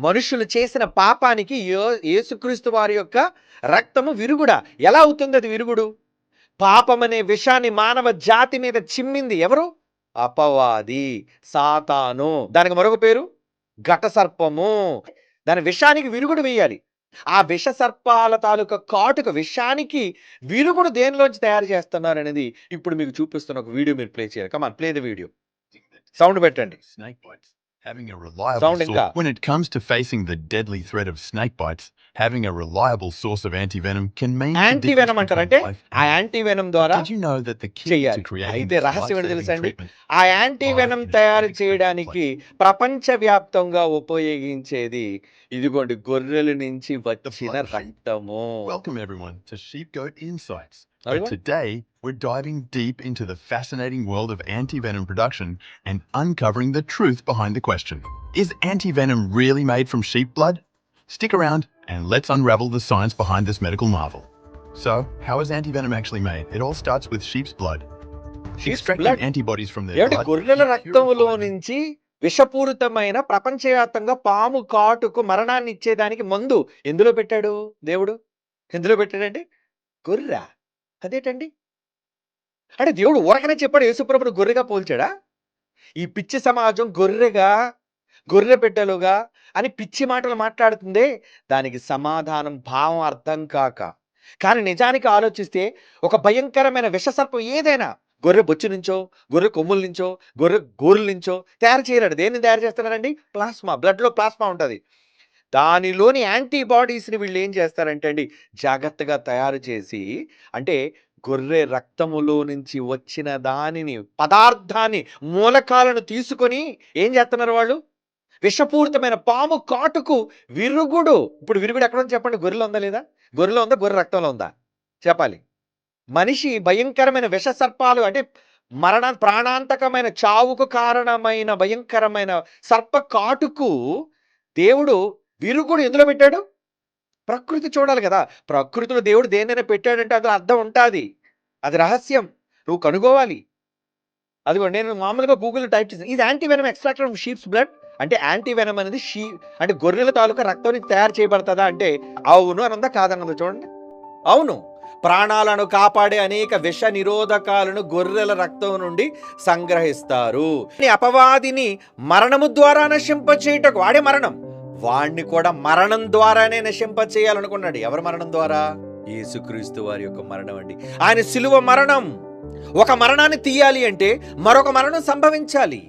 మనుషులు చేసిన పాపానికి యేసుక్రీస్తు వారి యొక్క రక్తము విరుగుడా. ఎలా అవుతుంది అది విరుగుడు? పాపమనే విషాన్ని మానవ జాతి మీద చిమ్మింది ఎవరు? అపవాది, సాతాను. దానికి మరొక పేరు ఘట సర్పము. దాని విషానికి విరుగుడు వేయాలి. ఆ విష సర్పాల తాలూకా కాటుక విషానికి విరుగుడు దేనిలోంచి తయారు చేస్తున్నారనేది ఇప్పుడు మీకు చూపిస్తున్న ఒక వీడియో మీరు ప్లే చేయాలి. కమాన్, ప్లే ద వీడియో. సౌండ్ పెట్టండి. Snake bites. Having a reliable Sound source. ఇంకా. When it comes to facing the deadly threat of snake bites, having a reliable source of antivenom can mean the anti difference venom అంటారంటే between life ఆ and death. Anti venom ద్వారా Did you know that the key to చేయాలి. creating అయితే this రహస్యం ఏంటో తెలుసా life-saving అండి? treatment ఆ యాంటీ వెనం తయారు చేయడానికి ప్రపంచవ్యాప్తంగా ఉపయోగించేది ఇదిగోండి గొర్రెల నుంచి వచ్చిన రక్తము. Welcome everyone to Sheep Goat Insights. Everyone? But today we're diving deep into the fascinating world of antivenom production and uncovering the truth behind the question. Is antivenom really made from sheep blood? Stick around and let's unravel the science behind this medical marvel. So, how is antivenom actually made? It all starts with sheep's blood. Extracting blood. antibodies from their ఏమిటి blood. గొర్రెల we రక్తంలో purify them. నుంచి విషపూరితమైన ప్రపంచవ్యాప్తంగా పాము కాటుకు మరణాన్ని ఇచ్చేదానికి మందు ఎందులో పెట్టాడు దేవుడు? ఎందులో పెట్టాడండి? గొర్రె. అదేటండి? అంటే దేవుడు ఊరకనే చెప్పాడు యేసుప్రభుని గొర్రెగా పోల్చాడా? ఈ పిచ్చి సమాజం గొర్రెగా, గొర్రె బిడ్డలుగా అని పిచ్చి మాటలు మాట్లాడుతుందే, దానికి సమాధానం భావం అర్థం కాక. కానీ నిజానికి ఆలోచిస్తే ఒక భయంకరమైన విషసర్పం ఏదైనా గొర్రె బొచ్చు నుంచో, గొర్రె కొమ్ముల నుంచో, గొర్రె గోరుల నుంచో తయారు చేయలేడు. దేన్ని తయారు చేస్తున్నారండి? ప్లాస్మా. బ్లడ్‌లో ప్లాస్మా ఉంటది. దానిలోని యాంటీబాడీస్‌ని వీళ్ళు ఏం చేస్తారంటే అండి, జాగ్రత్తగా తయారు చేసి, అంటే గొర్రె రక్తములో నుంచి వచ్చిన దానిని, పదార్థాన్ని, మూలకాలను తీసుకొని ఏం చేస్తున్నారు వాళ్ళు? విషపూరితమైన పాము కాటుకు విరుగుడు. ఇప్పుడు విరుగుడు ఎక్కడుంది చెప్పండి? గొర్రెలో ఉందా లేదా? గొర్రెలో ఉందా? గొర్రె రక్తంలో ఉందా? చెప్పాలి. మనిషి భయంకరమైన విష సర్పాలు అంటే ప్రాణాంతకమైన చావుకు కారణమైన భయంకరమైన సర్ప కాటుకు దేవుడు విరుగుడు ఎందులో పెట్టాడు? ప్రకృతి చూడాలి కదా! ప్రకృతిలో దేవుడు దేన్నైనా పెట్టాడంటే అందులో అర్థం ఉంటాది. అది రహస్యం. నువ్వు కనుగోవాలి. అదిగోండి నేను మామూలుగా గూగుల్‌లో టైప్ చేశాను. Is antivenom extracted from sheep's blood? అంటే యాంటీవెనమ్ అనేది అంటే గొర్రెల తాలూకా రక్తం నుంచి తయారు చేయబడతదా అంటే అవును అనుందా? కాదనుందా? చూడండి. అవును. ప్రాణాలను కాపాడే అనేక విష నిరోధకాలను గొర్రెల రక్తం నుండి సంగ్రహిస్తారు. ఈ అపవాదిని మరణము ద్వారా నశింపచేయుటకు, వాడే మరణం. వాణ్ణి కూడా మరణం ద్వారానే నశింపచేయాలనుకున్నాడు. ఎవరి మరణం ద్వారా? యేసుక్రీస్తు వారి యొక్క మరణం అండి. ఆయన శిలువ మరణం. ఒక మరణాన్ని తీయాలి అంటే మరొక మరణం సంభవించాలి.